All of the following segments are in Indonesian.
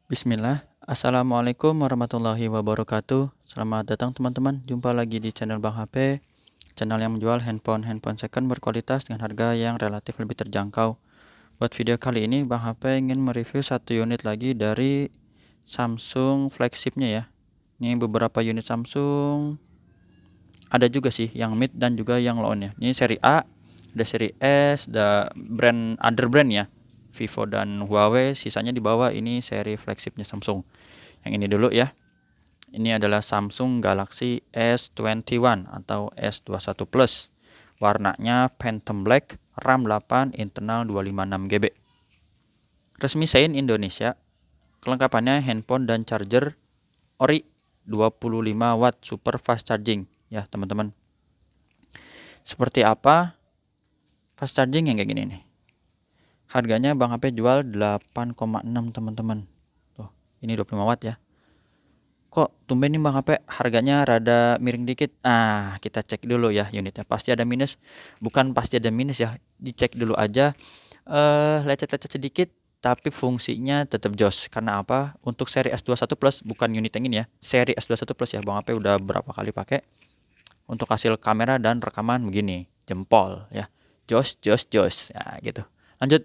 Bismillah, Assalamualaikum warahmatullahi wabarakatuh. Selamat datang teman-teman, jumpa lagi di channel Bang HP, channel yang menjual handphone second berkualitas dengan harga yang relatif lebih terjangkau. Buat video kali ini, Bang HP ingin mereview satu unit lagi dari Samsung flagshipnya ya. Ini beberapa unit Samsung, ada juga sih yang mid dan juga yang low ya. Ini seri A, ada seri S, ada brand other brand ya. Vivo dan Huawei, sisanya di bawah ini seri flagshipnya Samsung. Yang ini dulu ya. Ini adalah Samsung Galaxy S21 atau S21 Plus. Warnanya Phantom Black, RAM 8, internal 256 GB. Resmi Sein Indonesia. Kelengkapannya handphone dan charger ori 25 watt super fast charging ya, teman-teman. Seperti apa fast charging yang kayak gini nih? Harganya Bang HP jual 8,6 teman-teman. Tuh, ini 25 watt ya. Kok tumben nih Bang HP harganya rada miring dikit? Nah, kita cek dulu ya unitnya. Pasti ada minus. Bukan pasti ada minus ya. Dicek dulu aja. Lecet-lecet sedikit tapi fungsinya tetap jos. Karena apa? Untuk seri S21 Plus, bukan unit yang ini ya. Seri S21 Plus ya, Bang HP udah berapa kali pakai. Untuk hasil kamera dan rekaman begini, jempol ya. Jos, jos, jos. Ya, gitu. Lanjut.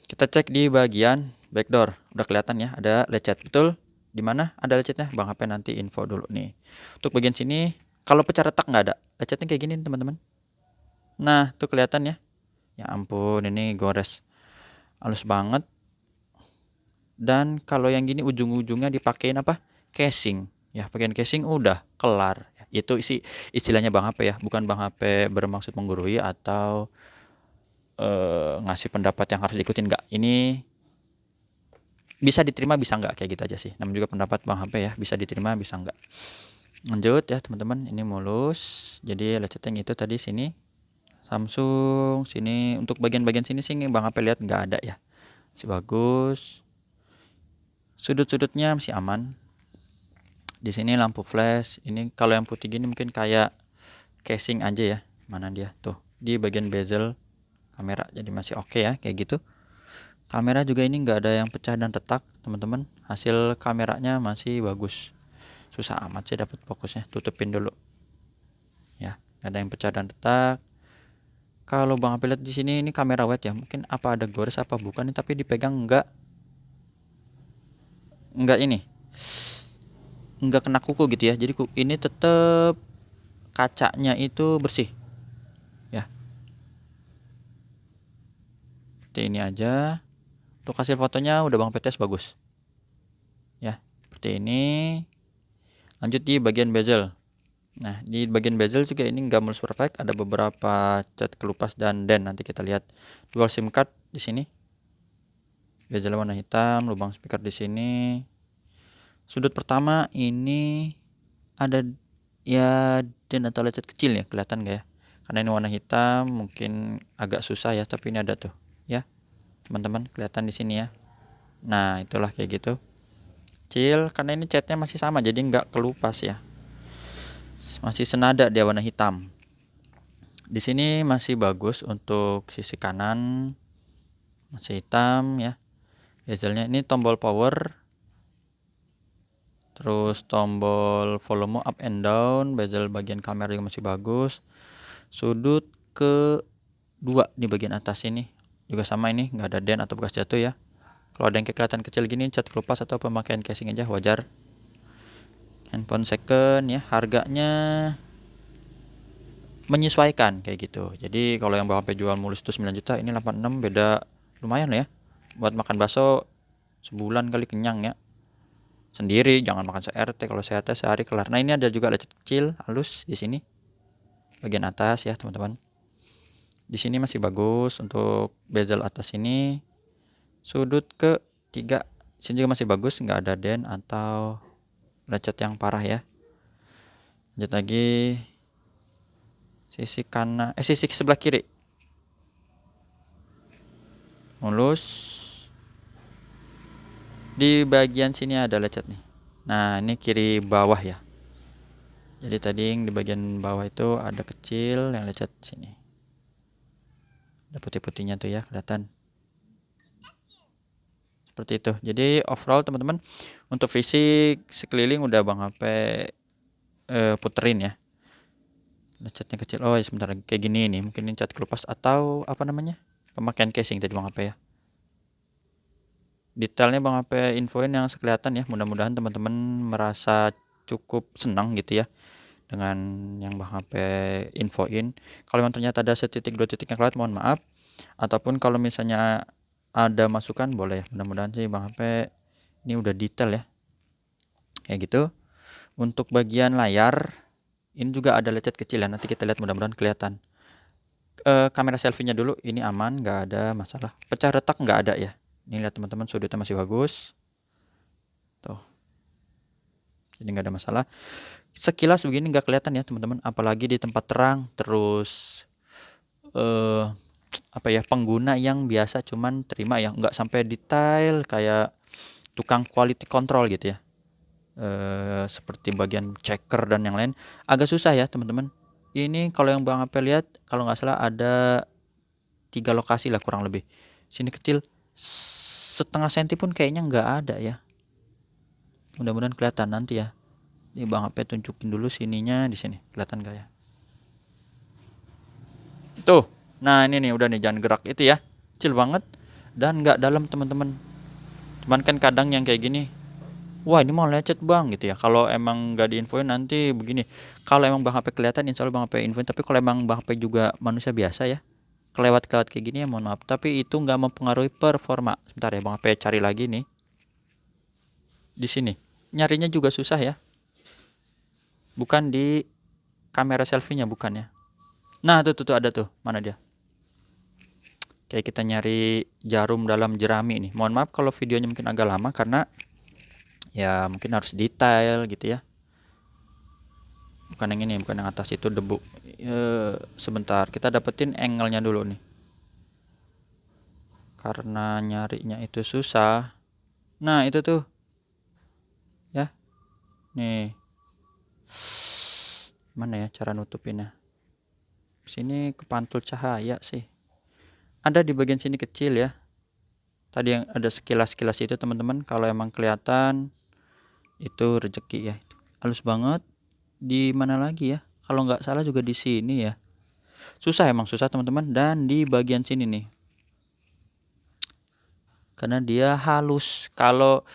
Kita cek di bagian backdoor. Udah kelihatan ya, ada lecet. Betul? Di mana ada lecetnya? Bang HP nanti info dulu nih. Untuk bagian sini, kalau pecah retak nggak ada. Lecetnya kayak gini teman-teman. Nah, tuh kelihatan ya. Ya ampun, ini gores. Halus banget. Dan kalau yang gini ujung-ujungnya dipakein apa? Casing. Ya, pakaian casing udah kelar. Itu isi istilahnya Bang HP ya. Bukan Bang HP bermaksud menggurui atau ngasih pendapat yang harus diikutin, nggak. Ini bisa diterima bisa nggak, kayak gitu aja sih. Namun juga pendapat Bang HP ya, bisa diterima bisa nggak. Lanjut ya teman-teman, ini mulus. Jadi lecetnya itu tadi sini Samsung, sini untuk bagian-bagian sini sih Bang HP lihat nggak ada ya, masih bagus. Sudut-sudutnya masih aman. Di sini lampu flash. Ini kalau yang putih gini mungkin kayak casing aja ya. Mana dia tuh di bagian bezel kamera, jadi masih oke ya kayak gitu. Kamera juga ini nggak ada yang pecah dan retak teman-teman. Hasil kameranya masih bagus. Susah amat sih dapat fokusnya. Tutupin dulu ya, nggak ada yang pecah dan retak. Kalau Bang HP lihat di sini ini kamera wet ya, mungkin apa ada gores apa bukan nih, tapi dipegang nggak ini, nggak kena kuku gitu ya. Jadi ini tetap kacanya itu bersih ya. Seperti ini aja. Untuk hasil fotonya udah Bang PTS bagus ya, seperti ini. Lanjut di bagian bezel. Nah, di bagian bezel juga ini nggak mulus perfect, ada beberapa cat kelupas dan den. Nanti kita lihat dual SIM card di sini. Bezel warna hitam, lubang speaker di sini. Sudut pertama ini ada ya den atau lecet kecil ya, kelihatan nggak ya? Karena ini warna hitam, mungkin agak susah ya, tapi ini ada tuh ya, teman-teman, kelihatan di sini ya. Nah, itulah kayak gitu. Kecil, karena ini catnya masih sama, jadi nggak kelupas ya. Masih senada dia warna hitam. Di sini masih bagus untuk sisi kanan, masih hitam ya. Bezelnya ini tombol power, terus tombol volume up and down. Bezel bagian kamera juga masih bagus. Sudut ke dua di bagian atas ini juga sama, ini nggak ada dent atau bekas jatuh ya. Kalau ada yang kelihatan kecil gini, cat kelupas atau pemakaian casing aja wajar. Handphone second ya, harganya menyesuaikan kayak gitu. Jadi kalau yang Bang HP jual mulus itu 9 juta, ini 86, beda lumayan lah ya. Buat makan bakso sebulan kali kenyang ya. Sendiri, jangan makan se-RT. Kalau se-RT sehari kelar. Nah, ini ada juga lecet kecil halus di sini. Bagian atas ya, teman-teman. Di sini masih bagus untuk bezel atas ini. Sudut ke 3 sini juga masih bagus, nggak ada dent atau lecet yang parah ya. Lanjut lagi sisi kanan, sisi sebelah kiri mulus. Di bagian sini ada lecet nih. Nah, ini kiri bawah ya. Jadi tadi yang di bagian bawah itu ada kecil yang lecet sini. Ada putih-putihnya tuh ya, kelihatan. seperti itu. Jadi overall teman-teman, untuk fisik sekeliling udah Bang HP puterin ya. Catnya kecil. Oh ya, sebentar lagi kayak gini nih, mungkin ini cat kelupas atau apa namanya, pemakaian casing tadi Bang HP ya. Detailnya Bang HP infoin yang sekelihatan ya. Mudah-mudahan teman-teman merasa cukup senang gitu ya dengan yang Bang HP infoin. Kalau memang ternyata ada setitik dua titik yang kelewat, mohon maaf. Ataupun kalau misalnya ada masukan boleh. Mudah-mudahan sih Bang HP ini udah detail ya, kayak gitu. Untuk bagian layar ini juga ada lecet kecil ya, nanti kita lihat, mudah-mudahan kelihatan. Kamera selfie-nya dulu ini aman, nggak ada masalah. Pecah retak nggak ada ya. Ini lihat teman-teman, sudutnya masih bagus tuh, jadi nggak ada masalah. Sekilas begini nggak kelihatan ya teman-teman, apalagi di tempat terang. Terus apa ya, pengguna yang biasa cuman terima ya, nggak sampai detail kayak tukang quality control gitu ya. Seperti bagian checker dan yang lain agak susah ya teman-teman. Ini kalau yang Bang HP lihat, kalau nggak salah ada 3 lokasi lah kurang lebih. Sini kecil setengah senti pun kayaknya nggak ada ya. Mudah-mudahan kelihatan nanti ya. Ini Bang HP tunjukin dulu sininya, di sini kelihatan nggak ya? Tuh, nah ini nih udah nih, jangan gerak itu ya, kecil banget dan nggak dalam teman-teman. Cuman kan kadang yang kayak gini, wah ini mau lecet Bang gitu ya. Kalau emang nggak diinfoin nanti begini. Kalau emang Bang HP kelihatan, insya Allah Bang HP infoin. Tapi kalau emang Bang HP juga manusia biasa ya, kelewat-kelewat kayak gini ya mohon maaf. Tapi itu nggak mempengaruhi performa. Sebentar ya, Bang HP cari lagi nih. Di sini nyarinya juga susah ya. Bukan di kamera selfie-nya, bukan ya. Nah tuh ada tuh, mana dia? Kayak kita nyari jarum dalam jerami nih. Mohon maaf kalau videonya mungkin agak lama karena ya mungkin harus detail gitu ya. Bukan yang ini, bukan yang atas itu debu. Sebentar, kita dapetin angle-nya dulu nih. Karena nyarinya itu susah. Nah itu tuh ya, nih mana ya cara nutupinnya? Sini kepantul cahaya sih. Ada di bagian sini kecil ya. Tadi yang ada sekilas-sekilas itu teman-teman, kalau emang kelihatan itu rezeki ya. Halus banget. Di mana lagi ya? Kalau nggak salah juga di sini ya. Susah, emang susah teman-teman. Dan di bagian sini nih, karena dia halus. Kalau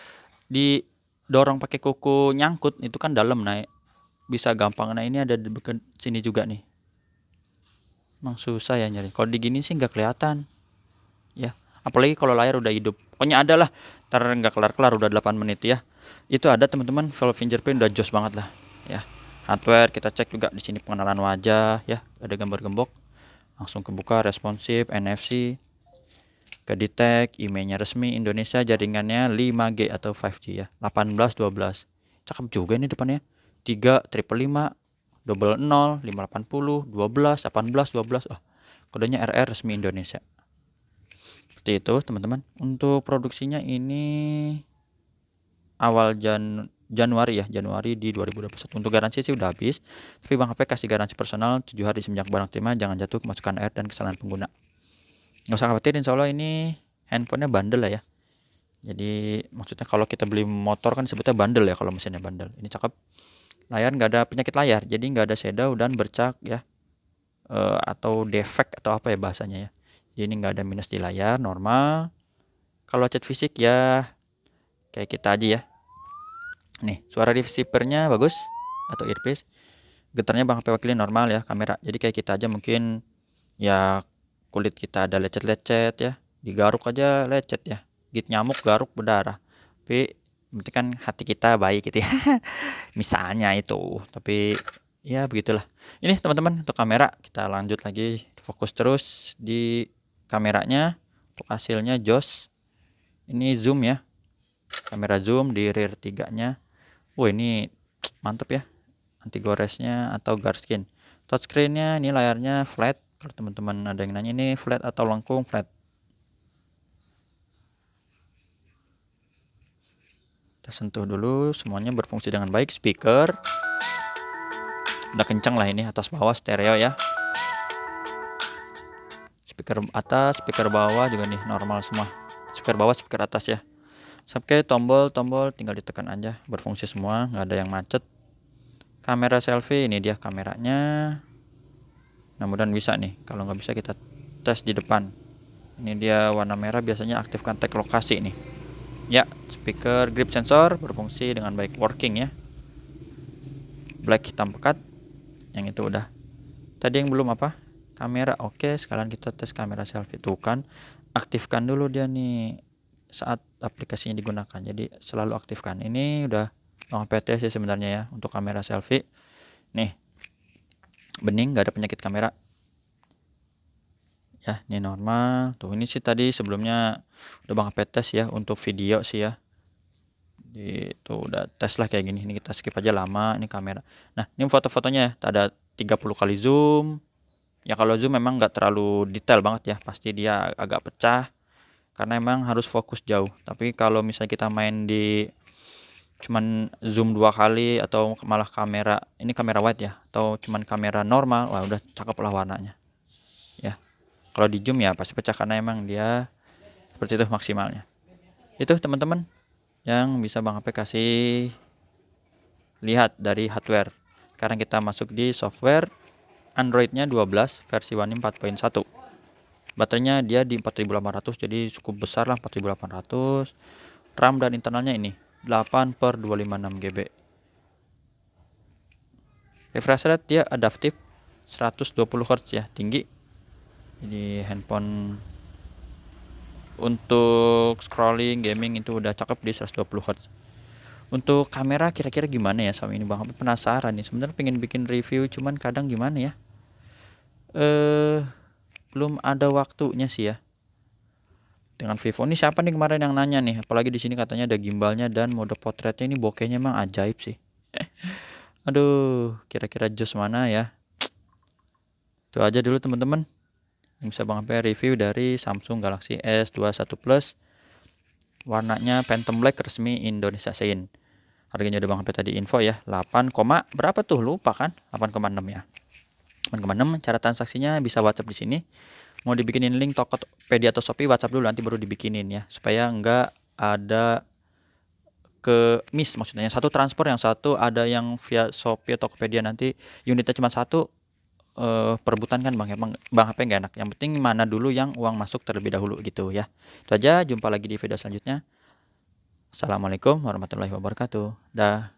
didorong pakai kuku nyangkut itu kan dalam, naik bisa gampang. Nah ini ada di bagian sini juga nih. Emang susah ya nyari. Kalau di gini sih nggak kelihatan ya. Apalagi kalau layar udah hidup. Pokoknya ada lah. Ntar nggak kelar-kelar udah 8 menit ya. Itu ada teman-teman, valve fingerprint udah jos banget lah ya. Hardware kita cek juga di sini, pengenalan wajah ya. Ada gambar gembok. Langsung kebuka, responsif, NFC. Ke detect, emailnya resmi Indonesia, jaringannya 5G atau 5G ya. 1812. Cakep juga ini depannya. 3 triple 5 double 0 580 12 18 12. Oh, kodenya RR resmi Indonesia. Seperti itu teman-teman. Untuk produksinya ini awal Januari ya, Januari di 2021. Untuk garansi sih udah habis, tapi Bang HP kasih garansi personal 7 hari semenjak barang terima, jangan jatuh kemasukan air dan kesalahan pengguna. Nggak usah khawatir, insya Allah ini handphonenya bandel lah ya. Jadi maksudnya kalau kita beli motor kan sebutnya bandel ya, kalau mesinnya bandel. Ini cakep. Layar nggak ada penyakit layar, jadi nggak ada shadow dan bercak ya, atau defect atau apa ya bahasanya ya. Jadi ini nggak ada minus di layar, normal. Kalau cat fisik ya kayak kita aja ya. Nih suara receivernya bagus atau earpiece. Getarnya Bang HP wakilin normal ya, kamera. Jadi kayak kita aja mungkin ya, kulit kita ada lecet-lecet ya, digaruk aja lecet ya, gigit nyamuk garuk berdarah. Tapi penting kan hati kita baik gitu ya. Misalnya itu, tapi ya begitulah. Ini teman-teman untuk kamera, kita lanjut lagi, fokus terus di kameranya. Untuk hasilnya jos. Ini zoom ya, kamera zoom di rear 3-nya. Wah ini mantep ya, anti goresnya atau guardskin. Touchscreen-nya ini layarnya flat. Kalau teman-teman ada yang nanya ini flat atau lengkung, flat. Kita sentuh dulu, semuanya berfungsi dengan baik. Speaker udah kencang lah ini, atas bawah stereo ya. Speaker atas, speaker bawah juga nih normal semua. Speaker bawah, speaker atas ya. Oke, tombol tinggal ditekan aja, berfungsi semua, nggak ada yang macet. Kamera selfie, ini dia kameranya. Nah, mudah-mudahan bisa nih. Kalau nggak bisa kita tes di depan. Ini dia warna merah, biasanya aktifkan tag lokasi nih. Ya, speaker grip sensor berfungsi dengan baik, working ya. Black hitam pekat. Yang itu udah. Tadi yang belum apa? Kamera. Oke, sekalian kita tes kamera selfie. Tuh kan, aktifkan dulu dia nih saat aplikasinya digunakan. Jadi selalu aktifkan. Ini udah PT sih sebenarnya ya untuk kamera selfie. Nih, bening, nggak ada penyakit kamera. Ya, ini normal. Tuh, ini sih tadi sebelumnya udah Bang HP tes ya untuk video sih ya. Itu udah tes lah kayak gini. Ini kita skip aja lama. Ini kamera. Nah, ini foto-fotonya ya. Ada 30 kali zoom. Ya kalau zoom memang nggak terlalu detail banget ya. Pasti dia agak pecah. Karena emang harus fokus jauh. Tapi kalau misalnya kita main di cuman zoom 2 kali atau malah kamera, ini kamera wide ya, atau cuman kamera normal, wah udah cakep lah warnanya ya. Kalau di zoom ya pasti pecah karena emang dia seperti itu maksimalnya. Itu teman-teman yang bisa Bang HP kasih lihat dari hardware. Sekarang kita masuk di software. Androidnya 12 versi One 4.1. Baterainya dia di 4800, jadi cukup besar lah 4800. RAM dan internalnya ini 8/256 GB. Refresh rate dia adaptif 120 Hz ya, tinggi. Jadi handphone untuk scrolling, gaming itu udah cakep di 120 Hz. Untuk kamera kira-kira gimana ya sama ini Bang? Penasaran nih. Sebenarnya pengen bikin review, cuman kadang gimana ya? Belum ada waktunya sih ya. Dengan Vivo ini siapa nih kemarin yang nanya nih? Apalagi di sini katanya ada gimbalnya dan mode potretnya, ini bokehnya emang ajaib sih. Aduh, kira-kira jos mana ya? Itu aja dulu teman-teman. Bisa Bang HP review dari Samsung Galaxy S21 Plus. Warnanya Phantom Black, resmi Indonesia Sein. Harganya udah Bang HP tadi info ya. 8, berapa tuh? Lupa kan? 8,6 ya. 8,6. Cara transaksinya bisa WhatsApp di sini. Mau dibikinin link Tokopedia atau Shopee, WhatsApp dulu nanti baru dibikinin ya. Supaya enggak ada ke miss, maksudnya yang satu transfer, yang satu ada yang via Shopee atau Tokopedia, nanti unitnya cuma satu, perebutan kan Bang ya. Bang HP nggak enak. Yang penting mana dulu yang uang masuk terlebih dahulu gitu ya. Itu aja, jumpa lagi di video selanjutnya. Assalamualaikum warahmatullahi wabarakatuh. Dah.